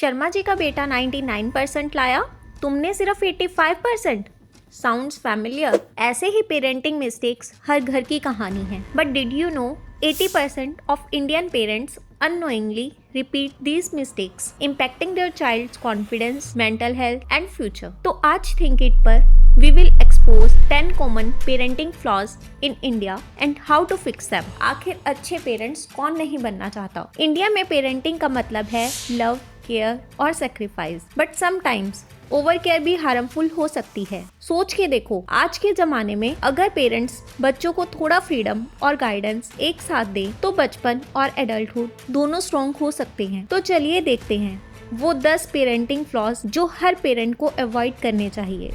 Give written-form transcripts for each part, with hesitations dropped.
शर्मा जी का बेटा 99% लाया, तुमने सिर्फ 85%। Sounds familiar. ऐसे ही पेरेंटिंग मिस्टेक्स हर घर की कहानी है। But did you know 80% of Indian parents unknowingly repeat these mistakes, impacting their child's confidence, mental health and future. तो आज Think It पर we will expose 10 common parenting flaws in India and how to fix them. आखिर अच्छे parents कौन नहीं बनना चाहता? India में पेरेंटिंग का मतलब है लव, केयर और sacrifice, but sometimes over care भी हार्मफुल हो सकती है। सोच के देखो, आज के जमाने में अगर पेरेंट्स बच्चों को थोड़ा फ्रीडम और गाइडेंस एक साथ दे तो बचपन और एडल्टहुड दोनों स्ट्रॉन्ग हो सकते हैं। तो चलिए देखते हैं वो 10 पेरेंटिंग फ्लॉज जो हर पेरेंट को अवॉइड करने चाहिए।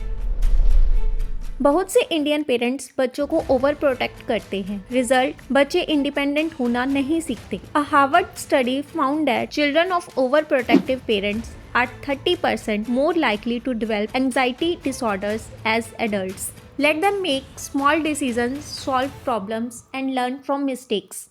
बहुत से इंडियन पेरेंट्स बच्चों को ओवर प्रोटेक्ट करते हैं। रिजल्ट, बच्चे इंडिपेंडेंट होना नहीं सीखते। A Harvard study found that children of over protective parents are 30% more likely to develop anxiety disorders as adults. Let them make small decisions, solve problems and learn from mistakes.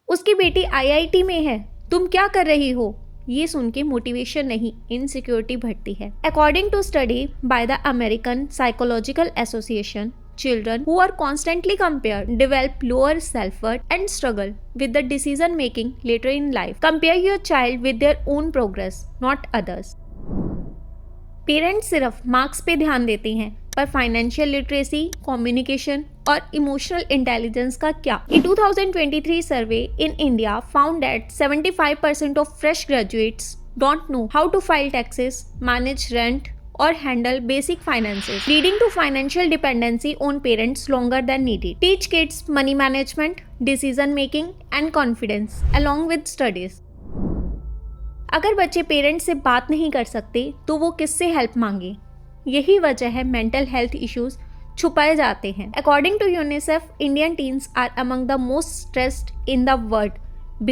उसकी बेटी IIT में है, तुम क्या कर रही हो? ये सुन के मोटिवेशन नहीं, इनसिक्योरिटी बढ़ती है। According to study by the American Psychological Association, children who are constantly compared develop lower self-worth and struggle with the decision making later in life. Compare your child with their own progress, not others. Parents सिर्फ marks पे ध्यान देते हैं, पर financial literacy, communication और emotional intelligence का क्या? A 2023 survey in India found that 75% of fresh graduates don't know how to file taxes, manage rent or handle basic finances, leading to financial dependency on parents longer than needed. Teach kids money management, decision making and confidence along with studies. अगर बच्चे parents से बात नहीं कर सकते तो वो किससे हेल्प मांगे? यही वजह है मेंटल हेल्थ इश्यूज छुपाए जाते हैं। According to UNICEF, Indian teens are among the most stressed in the world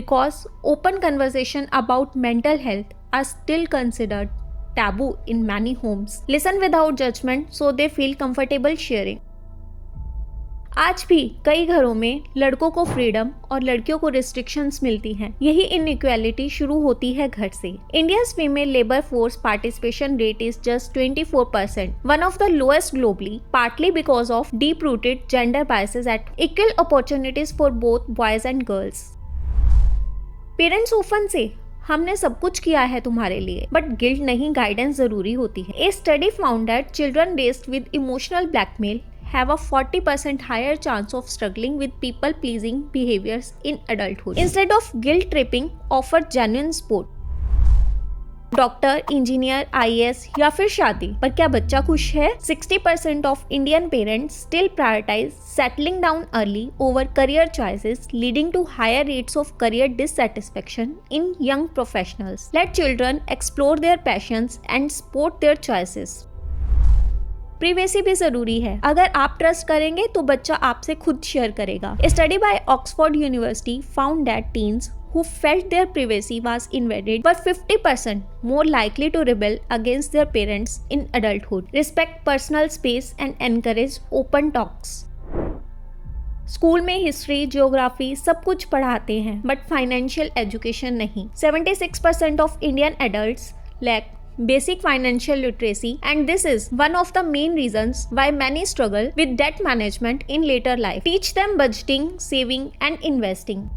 because open conversation about mental health are still considered taboo in many homes. Listen without judgment so they feel comfortable sharing. आज भी कई घरों में लड़कों को freedom और लड़कियों को रिस्ट्रिक्शंस मिलती हैं। यही इनइक्वालिटी शुरू होती है घर से। India's female labor force participation rate is just 24%, one of the lowest globally, partly because of deep-rooted gender biases at equal opportunities for both boys and girls. Parents often say, हमने सब कुछ किया है तुम्हारे लिए, बट गिल्ट नहीं, guidance जरूरी होती है। A study found that children raised with emotional blackmail have a 40% higher chance of struggling with people-pleasing behaviors in adulthood. Instead of guilt-tripping, offer genuine support. Doctor, engineer, IAS या फिर शादी, पर क्या बच्चा खुश है? 60% of Indian parents still prioritize settling down early over career choices, leading to higher rates of career dissatisfaction in young professionals. Let children explore their passions and support their choices. Privacy भी जरूरी है। अगर आप trust करेंगे तो बच्चा आपसे खुद शेयर करेगा। A study by Oxford University found that teens who felt their privacy was invaded were 50% more likely to rebel against their parents in adulthood. Respect personal space and encourage open talks. School में history, geography सब कुछ पढ़ाते हैं, but financial education नहीं। 76% of Indian adults lack basic financial literacy, and this is one of the main reasons why many struggle with debt management in later life. Teach them budgeting, saving and investing.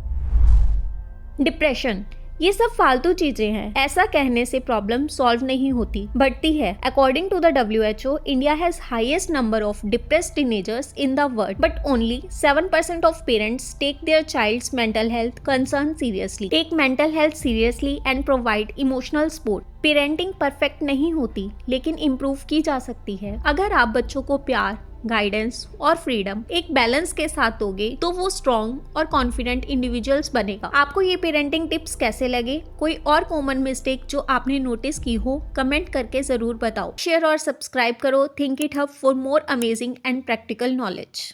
Depression, ये सब फालतू चीजें हैं। ऐसा कहने से problem solve नहीं होती, बढ़ती है। According to the WHO, India has highest number of depressed teenagers in the world, but only 7% of parents take their child's mental health concern seriously. Take mental health seriously and provide emotional support. Parenting perfect नहीं होती, लेकिन improve की जा सकती है। अगर आप बच्चों को प्यार, गाइडेंस और फ्रीडम एक बैलेंस के साथ दोगे तो वो स्ट्रॉन्ग और कॉन्फिडेंट इंडिविजुअल्स बनेगा। आपको ये पेरेंटिंग टिप्स कैसे लगे? कोई और कॉमन मिस्टेक जो आपने नोटिस की हो, कमेंट करके जरूर बताओ। शेयर और सब्सक्राइब करो think it hub for more amazing and practical knowledge.